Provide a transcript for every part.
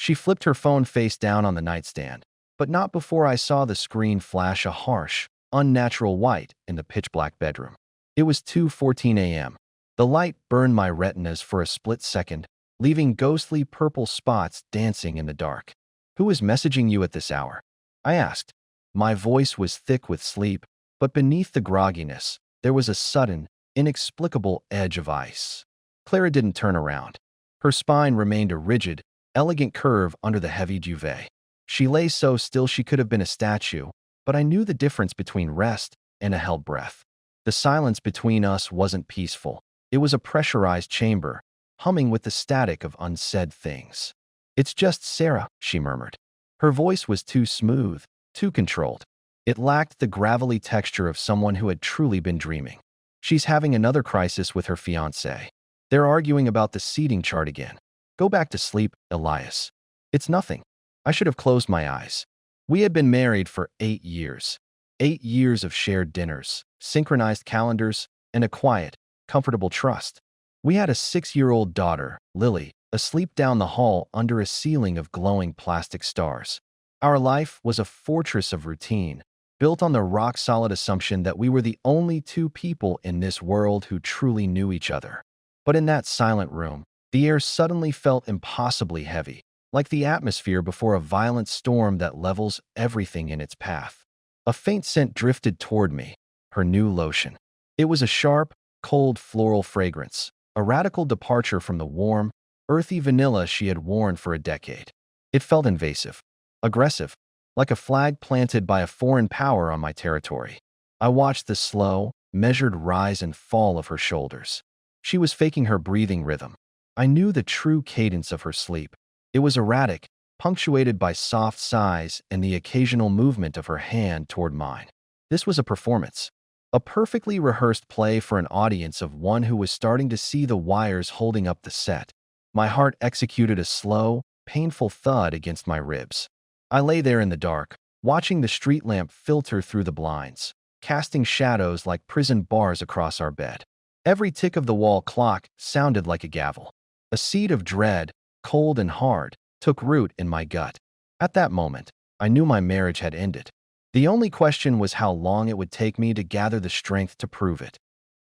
She flipped her phone face down on the nightstand, but not before I saw the screen flash a harsh, unnatural white in the pitch-black bedroom. It was 2:14 a.m. The light burned my retinas for a split second, leaving ghostly purple spots dancing in the dark. "Who is messaging you at this hour?" I asked. My voice was thick with sleep, but beneath the grogginess, there was a sudden, inexplicable edge of ice. Clara didn't turn around. Her spine remained a rigid, elegant curve under the heavy duvet. She lay so still she could have been a statue, but I knew the difference between rest and a held breath. The silence between us wasn't peaceful. It was a pressurized chamber, humming with the static of unsaid things. "It's just Sarah," she murmured. Her voice was too smooth, too controlled. It lacked the gravelly texture of someone who had truly been dreaming. "She's having another crisis with her fiancé. They're arguing about the seating chart again. Go back to sleep, Elias. It's nothing." I should have closed my eyes. We had been married for 8 years. 8 years of shared dinners, synchronized calendars, and a quiet, comfortable trust. We had a 6-year-old daughter, Lily, asleep down the hall under a ceiling of glowing plastic stars. Our life was a fortress of routine, built on the rock-solid assumption that we were the only two people in this world who truly knew each other. But in that silent room, the air suddenly felt impossibly heavy, like the atmosphere before a violent storm that levels everything in its path. A faint scent drifted toward me, her new lotion. It was a sharp, cold floral fragrance, a radical departure from the warm, earthy vanilla she had worn for a decade. It felt invasive, aggressive, like a flag planted by a foreign power on my territory. I watched the slow, measured rise and fall of her shoulders. She was faking her breathing rhythm. I knew the true cadence of her sleep. It was erratic, punctuated by soft sighs and the occasional movement of her hand toward mine. This was a performance, a perfectly rehearsed play for an audience of one who was starting to see the wires holding up the set. My heart executed a slow, painful thud against my ribs. I lay there in the dark, watching the street lamp filter through the blinds, casting shadows like prison bars across our bed. Every tick of the wall clock sounded like a gavel. A seed of dread, cold and hard, took root in my gut. At that moment, I knew my marriage had ended. The only question was how long it would take me to gather the strength to prove it.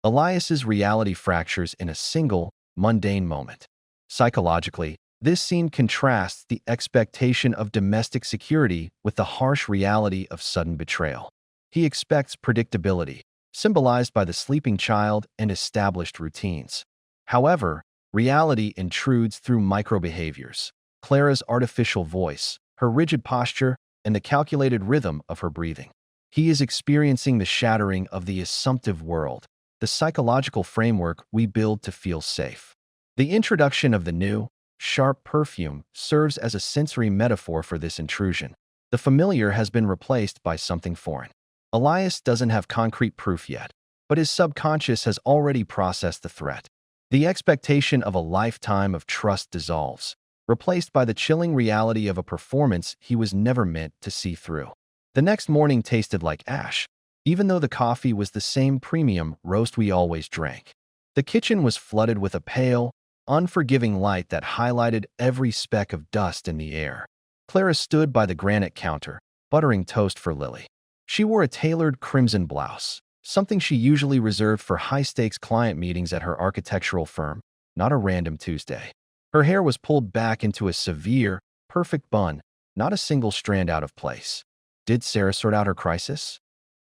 Elias's reality fractures in a single, mundane moment. Psychologically, this scene contrasts the expectation of domestic security with the harsh reality of sudden betrayal. He expects predictability, symbolized by the sleeping child and established routines. However, reality intrudes through micro-behaviors. Clara's artificial voice, her rigid posture, and the calculated rhythm of her breathing. He is experiencing the shattering of the assumptive world, the psychological framework we build to feel safe. The introduction of the new, sharp perfume serves as a sensory metaphor for this intrusion. The familiar has been replaced by something foreign. Elias doesn't have concrete proof yet, but his subconscious has already processed the threat. The expectation of a lifetime of trust dissolves, replaced by the chilling reality of a performance he was never meant to see through. The next morning tasted like ash, even though the coffee was the same premium roast we always drank. The kitchen was flooded with a pale, unforgiving light that highlighted every speck of dust in the air. Clara stood by the granite counter, buttering toast for Lily. She wore a tailored crimson blouse, something she usually reserved for high-stakes client meetings at her architectural firm, not a random Tuesday. Her hair was pulled back into a severe, perfect bun, not a single strand out of place. Did Sarah sort out her crisis?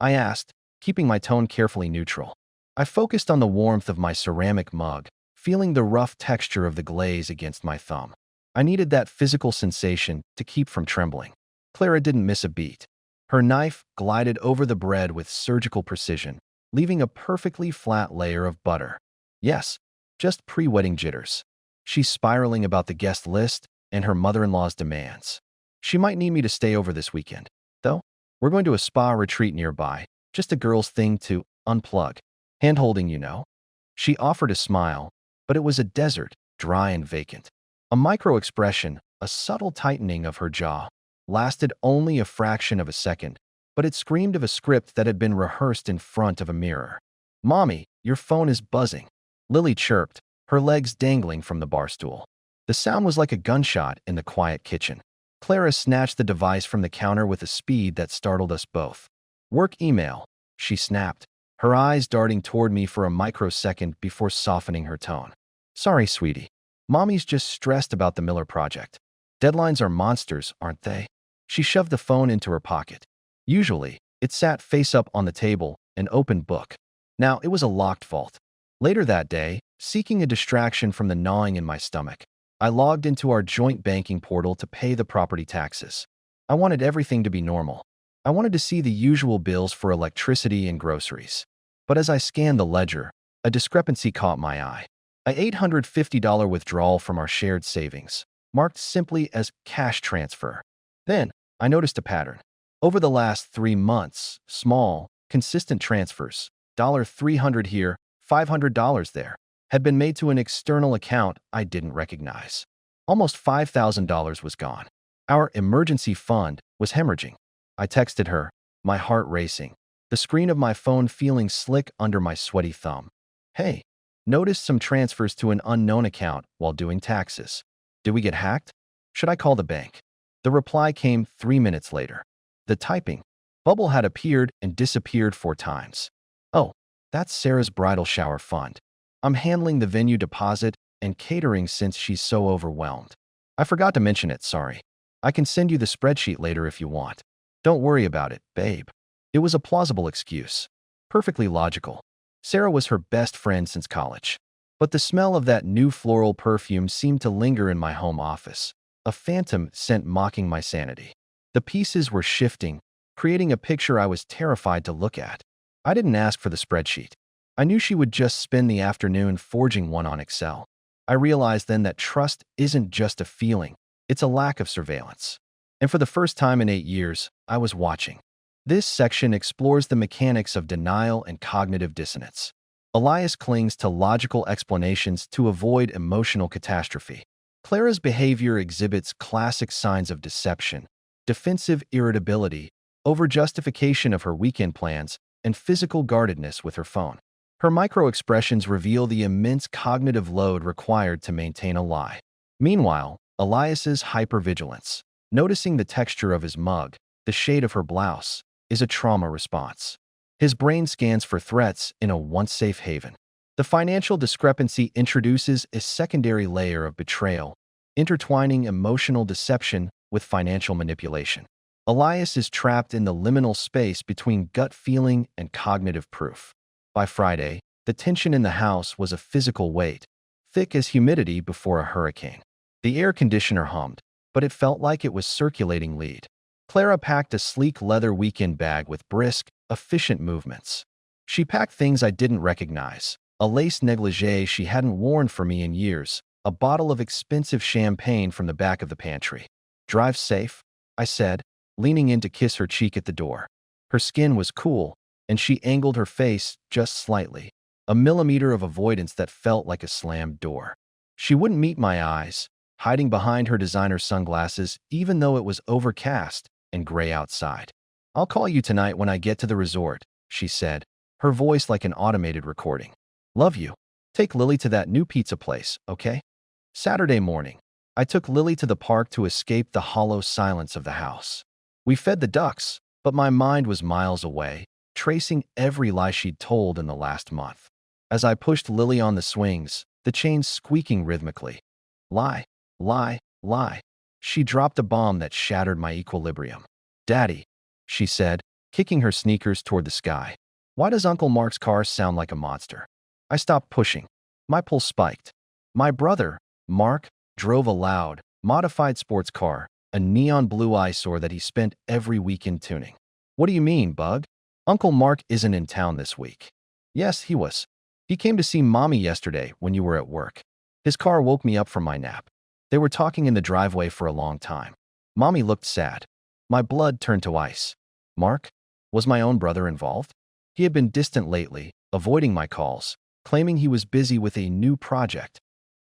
I asked, keeping my tone carefully neutral. I focused on the warmth of my ceramic mug, feeling the rough texture of the glaze against my thumb. I needed that physical sensation to keep from trembling. Clara didn't miss a beat. Her knife glided over the bread with surgical precision, leaving a perfectly flat layer of butter. Yes, just pre-wedding jitters. She's spiraling about the guest list and her mother-in-law's demands. She might need me to stay over this weekend, though. We're going to a spa retreat nearby, just a girl's thing to unplug. Hand-holding, you know. She offered a smile, but it was a desert, dry and vacant. A micro-expression, a subtle tightening of her jaw, lasted only a fraction of a second, but it screamed of a script that had been rehearsed in front of a mirror. "Mommy, your phone is buzzing," Lily chirped, her legs dangling from the bar stool. The sound was like a gunshot in the quiet kitchen. Clara snatched the device from the counter with a speed that startled us both. "Work email," she snapped, her eyes darting toward me for a microsecond before softening her tone. "Sorry, sweetie. Mommy's just stressed about the Miller project. Deadlines are monsters, aren't they?" She shoved the phone into her pocket. Usually, it sat face up on the table, an open book. Now it was a locked vault. Later that day, seeking a distraction from the gnawing in my stomach, I logged into our joint banking portal to pay the property taxes. I wanted everything to be normal. I wanted to see the usual bills for electricity and groceries. But as I scanned the ledger, a discrepancy caught my eye. A $850 withdrawal from our shared savings, marked simply as cash transfer. Then, I noticed a pattern. Over the last 3 months, small, consistent transfers, $300 here, $500 there, had been made to an external account I didn't recognize. Almost $5,000 was gone. Our emergency fund was hemorrhaging. I texted her, my heart racing, the screen of my phone feeling slick under my sweaty thumb. "Hey, noticed some transfers to an unknown account while doing taxes. Did we get hacked? Should I call the bank?" The reply came 3 minutes later. The typing bubble had appeared and disappeared 4 times. "Oh, that's Sarah's bridal shower fund. I'm handling the venue deposit and catering since she's so overwhelmed. I forgot to mention it, sorry. I can send you the spreadsheet later if you want. Don't worry about it, babe." It was a plausible excuse. Perfectly logical. Sarah was her best friend since college. But the smell of that new floral perfume seemed to linger in my home office, a phantom scent mocking my sanity. The pieces were shifting, creating a picture I was terrified to look at. I didn't ask for the spreadsheet. I knew she would just spend the afternoon forging one on Excel. I realized then that trust isn't just a feeling, it's a lack of surveillance. And for the first time in 8 years, I was watching. This section explores the mechanics of denial and cognitive dissonance. Elias clings to logical explanations to avoid emotional catastrophe. Clara's behavior exhibits classic signs of deception, defensive irritability, over-justification of her weekend plans, and physical guardedness with her phone. Her micro-expressions reveal the immense cognitive load required to maintain a lie. Meanwhile, Elias's hypervigilance, noticing the texture of his mug, the shade of her blouse, is a trauma response. His brain scans for threats in a once-safe haven. The financial discrepancy introduces a secondary layer of betrayal, intertwining emotional deception with financial manipulation. Elias is trapped in the liminal space between gut feeling and cognitive proof. By Friday, the tension in the house was a physical weight, thick as humidity before a hurricane. The air conditioner hummed, but it felt like it was circulating lead. Clara packed a sleek leather weekend bag with brisk, efficient movements. She packed things I didn't recognize, a lace negligee she hadn't worn for me in years, a bottle of expensive champagne from the back of the pantry. "Drive safe," I said, leaning in to kiss her cheek at the door. Her skin was cool, and she angled her face just slightly, a millimeter of avoidance that felt like a slammed door. She wouldn't meet my eyes, hiding behind her designer sunglasses even though it was overcast and gray outside. "I'll call you tonight when I get to the resort," she said, her voice like an automated recording. "Love you. Take Lily to that new pizza place, okay?" Saturday morning, I took Lily to the park to escape the hollow silence of the house. We fed the ducks, but my mind was miles away, tracing every lie she'd told in the last month. As I pushed Lily on the swings, the chains squeaking rhythmically. Lie, lie, lie. She dropped a bomb that shattered my equilibrium. "Daddy," she said, kicking her sneakers toward the sky. "Why does Uncle Mark's car sound like a monster?" I stopped pushing. My pulse spiked. My brother, Mark, drove a loud, modified sports car, a neon blue eyesore that he spent every weekend tuning. "What do you mean, Bug? Uncle Mark isn't in town this week." "Yes, he was. He came to see Mommy yesterday when you were at work. His car woke me up from my nap. They were talking in the driveway for a long time. Mommy looked sad. My blood turned to ice. Mark? Was my own brother involved? He had been distant lately, avoiding my calls, claiming he was busy with a new project.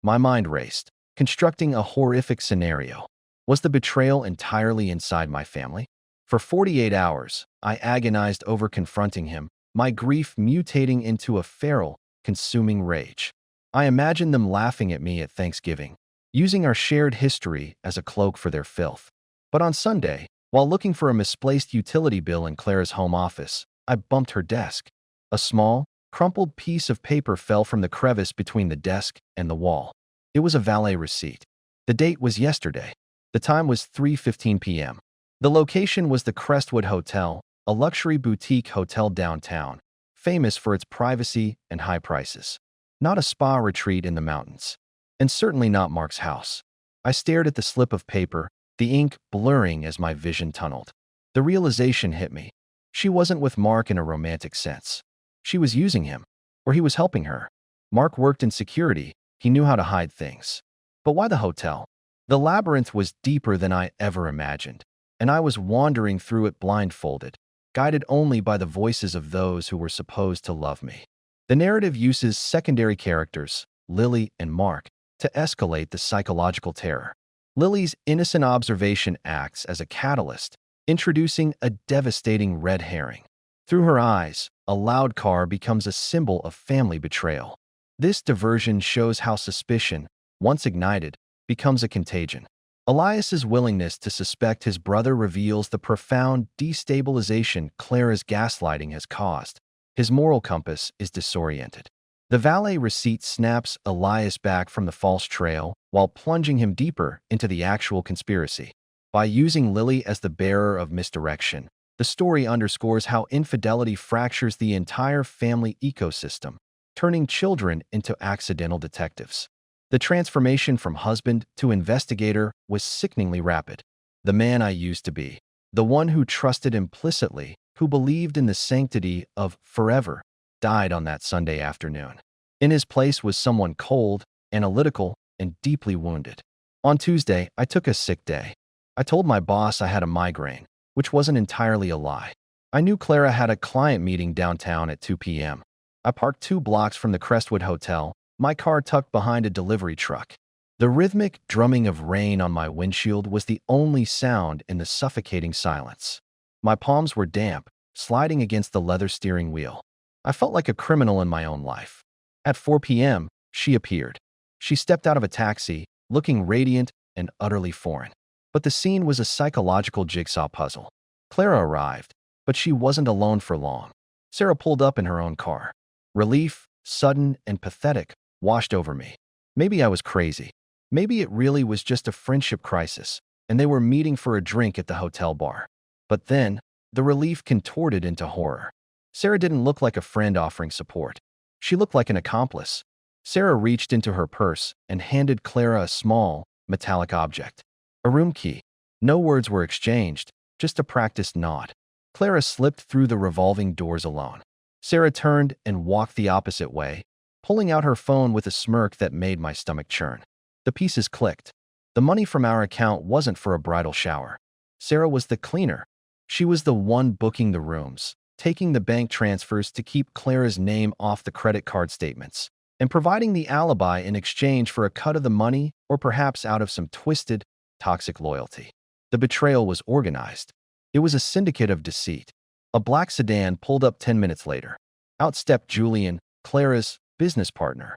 My mind raced, constructing a horrific scenario. Was the betrayal entirely inside my family? For 48 hours, I agonized over confronting him, my grief mutating into a feral, consuming rage. I imagined them laughing at me at Thanksgiving. using our shared history as a cloak for their filth. But on Sunday, while looking for a misplaced utility bill in Clara's home office, I bumped her desk. A small, crumpled piece of paper fell from the crevice between the desk and the wall. It was a valet receipt. The date was yesterday. The time was 3:15 p.m. The location was the Crestwood Hotel, a luxury boutique hotel downtown, famous for its privacy and high prices. Not a spa retreat in the mountains. And certainly not Mark's house. I stared at the slip of paper, the ink blurring as my vision tunneled. The realization hit me. She wasn't with Mark in a romantic sense. She was using him, or he was helping her. Mark worked in security. He knew how to hide things. But why the hotel? The labyrinth was deeper than I ever imagined, and I was wandering through it blindfolded, guided only by the voices of those who were supposed to love me. The narrative uses secondary characters, Lily and Mark, to escalate the psychological terror. Lily's innocent observation acts as a catalyst, introducing a devastating red herring. Through her eyes, a loud car becomes a symbol of family betrayal. This diversion shows how suspicion, once ignited, becomes a contagion. Elias's willingness to suspect his brother reveals the profound destabilization Clara's gaslighting has caused. His moral compass is disoriented. The valet receipt snaps Elias back from the false trail while plunging him deeper into the actual conspiracy. By using Lily as the bearer of misdirection, the story underscores how infidelity fractures the entire family ecosystem, turning children into accidental detectives. The transformation from husband to investigator was sickeningly rapid. The man I used to be, the one who trusted implicitly, who believed in the sanctity of forever, died on that Sunday afternoon. In his place was someone cold, analytical, and deeply wounded. On Tuesday, I took a sick day. I told my boss I had a migraine, which wasn't entirely a lie. I knew Clara had a client meeting downtown at 2 p.m. I parked 2 blocks from the Crestwood Hotel, my car tucked behind a delivery truck. The rhythmic drumming of rain on my windshield was the only sound in the suffocating silence. My palms were damp, sliding against the leather steering wheel. I felt like a criminal in my own life. At 4 p.m., she appeared. She stepped out of a taxi, looking radiant and utterly foreign. But the scene was a psychological jigsaw puzzle. Clara arrived, but she wasn't alone for long. Sarah pulled up in her own car. Relief, sudden and pathetic, washed over me. Maybe I was crazy. Maybe it really was just a friendship crisis, and they were meeting for a drink at the hotel bar. But then, the relief contorted into horror. Sarah didn't look like a friend offering support. She looked like an accomplice. Sarah reached into her purse and handed Clara a small, metallic object. A room key. No words were exchanged, just a practiced nod. Clara slipped through the revolving doors alone. Sarah turned and walked the opposite way, pulling out her phone with a smirk that made my stomach churn. The pieces clicked. The money from our account wasn't for a bridal shower. Sarah was the cleaner. She was the one booking the rooms, taking the bank transfers to keep Clara's name off the credit card statements, and providing the alibi in exchange for a cut of the money or perhaps out of some twisted, toxic loyalty. The betrayal was organized. It was a syndicate of deceit. A black sedan pulled up 10 minutes later. Out stepped Julian, Clara's business partner.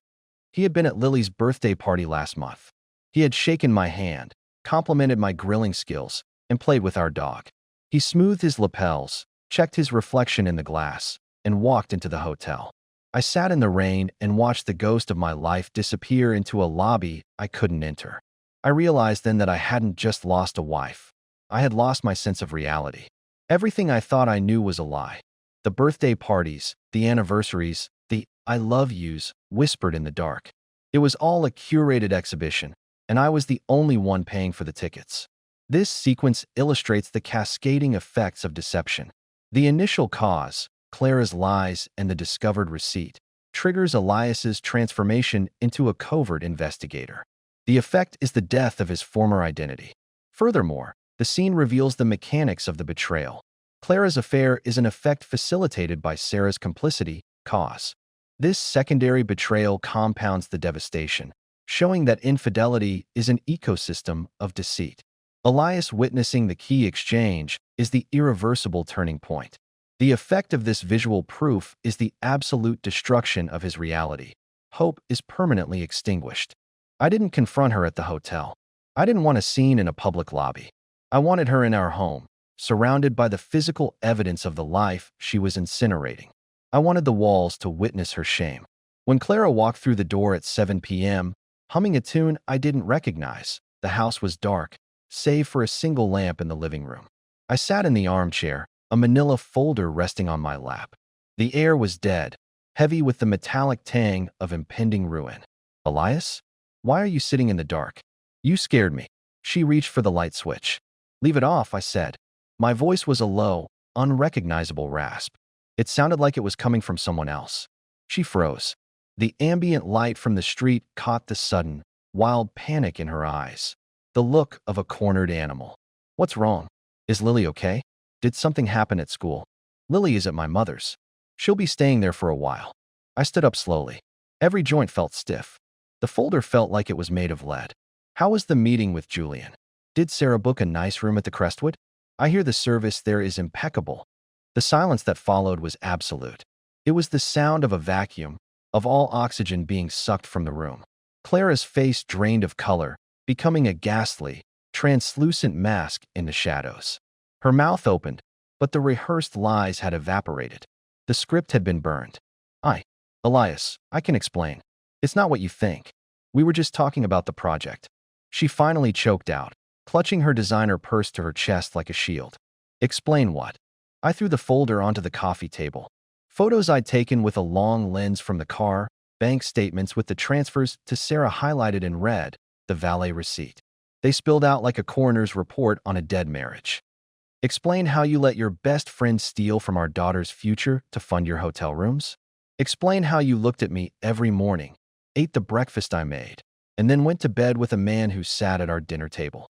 He had been at Lily's birthday party last month. He had shaken my hand, complimented my grilling skills, and played with our dog. He smoothed his lapels, checked his reflection in the glass, and walked into the hotel. I sat in the rain and watched the ghost of my life disappear into a lobby I couldn't enter. I realized then that I hadn't just lost a wife. I had lost my sense of reality. Everything I thought I knew was a lie. The birthday parties, the anniversaries, the I love yous whispered in the dark. It was all a curated exhibition, and I was the only one paying for the tickets. This sequence illustrates the cascading effects of deception. The initial cause, Clara's lies and the discovered receipt, triggers Elias's transformation into a covert investigator. The effect is the death of his former identity. Furthermore, the scene reveals the mechanics of the betrayal. Clara's affair is in effect facilitated by Sarah's complicity, cause. This secondary betrayal compounds the devastation, showing that infidelity is an ecosystem of deceit. Elias witnessing the key exchange is the irreversible turning point. The effect of this visual proof is the absolute destruction of his reality. Hope is permanently extinguished. I didn't confront her at the hotel. I didn't want a scene in a public lobby. I wanted her in our home, surrounded by the physical evidence of the life she was incinerating. I wanted the walls to witness her shame. When Clara walked through the door at 7 p.m., humming a tune I didn't recognize, the house was dark, save for a single lamp in the living room. I sat in the armchair, a manila folder resting on my lap. The air was dead, heavy with the metallic tang of impending ruin. Elias? Why are you sitting in the dark? You scared me. She reached for the light switch. Leave it off, I said. My voice was a low, unrecognizable rasp. It sounded like it was coming from someone else. She froze. The ambient light from the street caught the sudden, wild panic in her eyes. The look of a cornered animal. What's wrong? Is Lily okay? Did something happen at school? Lily is at my mother's. She'll be staying there for a while. I stood up slowly. Every joint felt stiff. The folder felt like it was made of lead. How was the meeting with Julian? Did Sarah book a nice room at the Crestwood? I hear the service there is impeccable. The silence that followed was absolute. It was the sound of a vacuum, of all oxygen being sucked from the room. Clara's face drained of color, becoming a ghastly, translucent mask in the shadows. Her mouth opened, but the rehearsed lies had evaporated. The script had been burned. Elias, I can explain. It's not what you think. We were just talking about the project. She finally choked out, clutching her designer purse to her chest like a shield. Explain what? I threw the folder onto the coffee table. Photos I'd taken with a long lens from the car, bank statements with the transfers to Sarah highlighted in red, the valet receipt. They spilled out like a coroner's report on a dead marriage. Explain how you let your best friend steal from our daughter's future to fund your hotel rooms. Explain how you looked at me every morning, ate the breakfast I made, and then went to bed with a man who sat at our dinner table.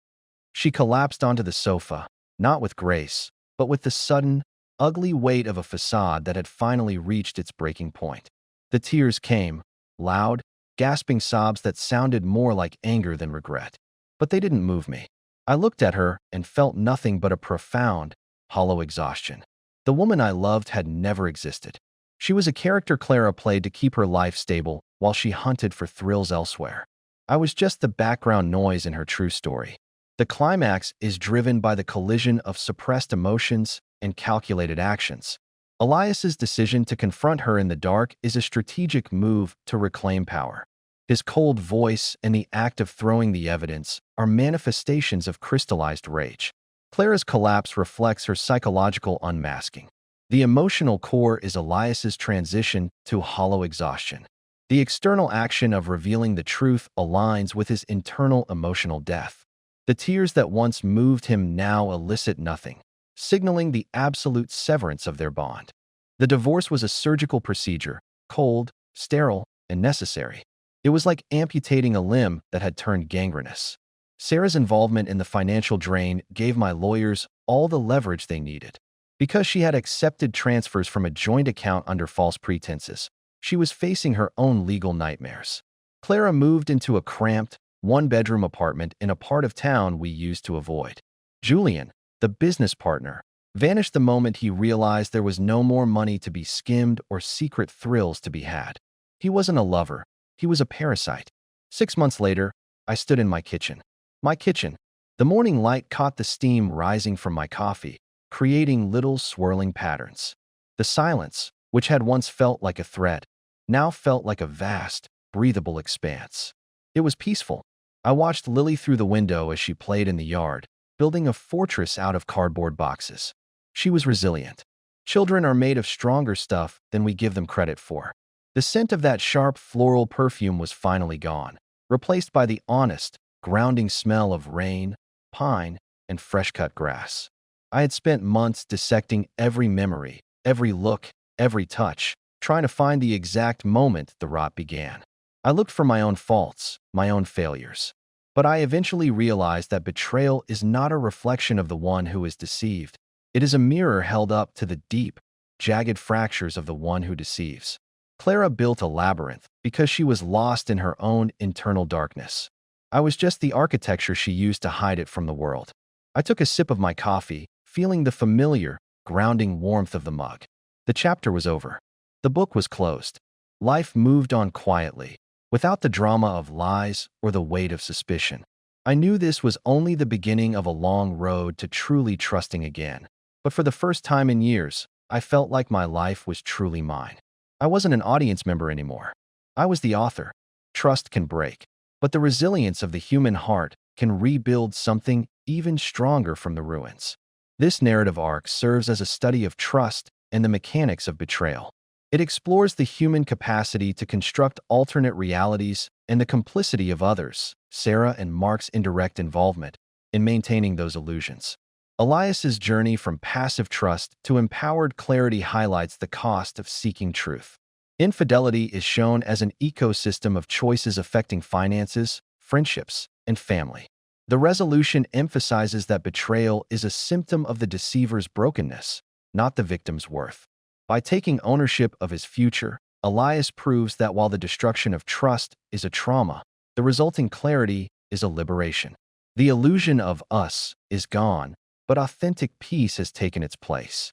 She collapsed onto the sofa, not with grace, but with the sudden, ugly weight of a facade that had finally reached its breaking point. The tears came, loud, gasping sobs that sounded more like anger than regret. But they didn't move me. I looked at her and felt nothing but a profound, hollow exhaustion. The woman I loved had never existed. She was a character Clara played to keep her life stable while she hunted for thrills elsewhere. I was just the background noise in her true story. The climax is driven by the collision of suppressed emotions and calculated actions. Elias's decision to confront her in the dark is a strategic move to reclaim power. His cold voice and the act of throwing the evidence are manifestations of crystallized rage. Clara's collapse reflects her psychological unmasking. The emotional core is Elias's transition to hollow exhaustion. The external action of revealing the truth aligns with his internal emotional death. The tears that once moved him now elicit nothing, signaling the absolute severance of their bond. The divorce was a surgical procedure, cold, sterile, and necessary. It was like amputating a limb that had turned gangrenous. Sarah's involvement in the financial drain gave my lawyers all the leverage they needed. Because she had accepted transfers from a joint account under false pretenses, she was facing her own legal nightmares. Clara moved into a cramped, one-bedroom apartment in a part of town we used to avoid. Julian, the business partner, vanished the moment he realized there was no more money to be skimmed or secret thrills to be had. He wasn't a lover. He was a parasite. 6 months later, I stood in my kitchen. My kitchen. The morning light caught the steam rising from my coffee, creating little swirling patterns. The silence, which had once felt like a threat, now felt like a vast, breathable expanse. It was peaceful. I watched Lily through the window as she played in the yard, building a fortress out of cardboard boxes. She was resilient. Children are made of stronger stuff than we give them credit for. The scent of that sharp floral perfume was finally gone, replaced by the honest, grounding smell of rain, pine, and fresh-cut grass. I had spent months dissecting every memory, every look, every touch, trying to find the exact moment the rot began. I looked for my own faults, my own failures. But I eventually realized that betrayal is not a reflection of the one who is deceived. It is a mirror held up to the deep, jagged fractures of the one who deceives. Clara built a labyrinth because she was lost in her own internal darkness. I was just the architecture she used to hide it from the world. I took a sip of my coffee, feeling the familiar, grounding warmth of the mug. The chapter was over. The book was closed. Life moved on quietly, without the drama of lies or the weight of suspicion. I knew this was only the beginning of a long road to truly trusting again. But for the first time in years, I felt like my life was truly mine. I wasn't an audience member anymore. I was the author. Trust can break, but the resilience of the human heart can rebuild something even stronger from the ruins. This narrative arc serves as a study of trust and the mechanics of betrayal. It explores the human capacity to construct alternate realities and the complicity of others, Sarah and Mark's indirect involvement, in maintaining those illusions. Elias's journey from passive trust to empowered clarity highlights the cost of seeking truth. Infidelity is shown as an ecosystem of choices affecting finances, friendships, and family. The resolution emphasizes that betrayal is a symptom of the deceiver's brokenness, not the victim's worth. By taking ownership of his future, Elias proves that while the destruction of trust is a trauma, the resulting clarity is a liberation. The illusion of us is gone, but authentic peace has taken its place.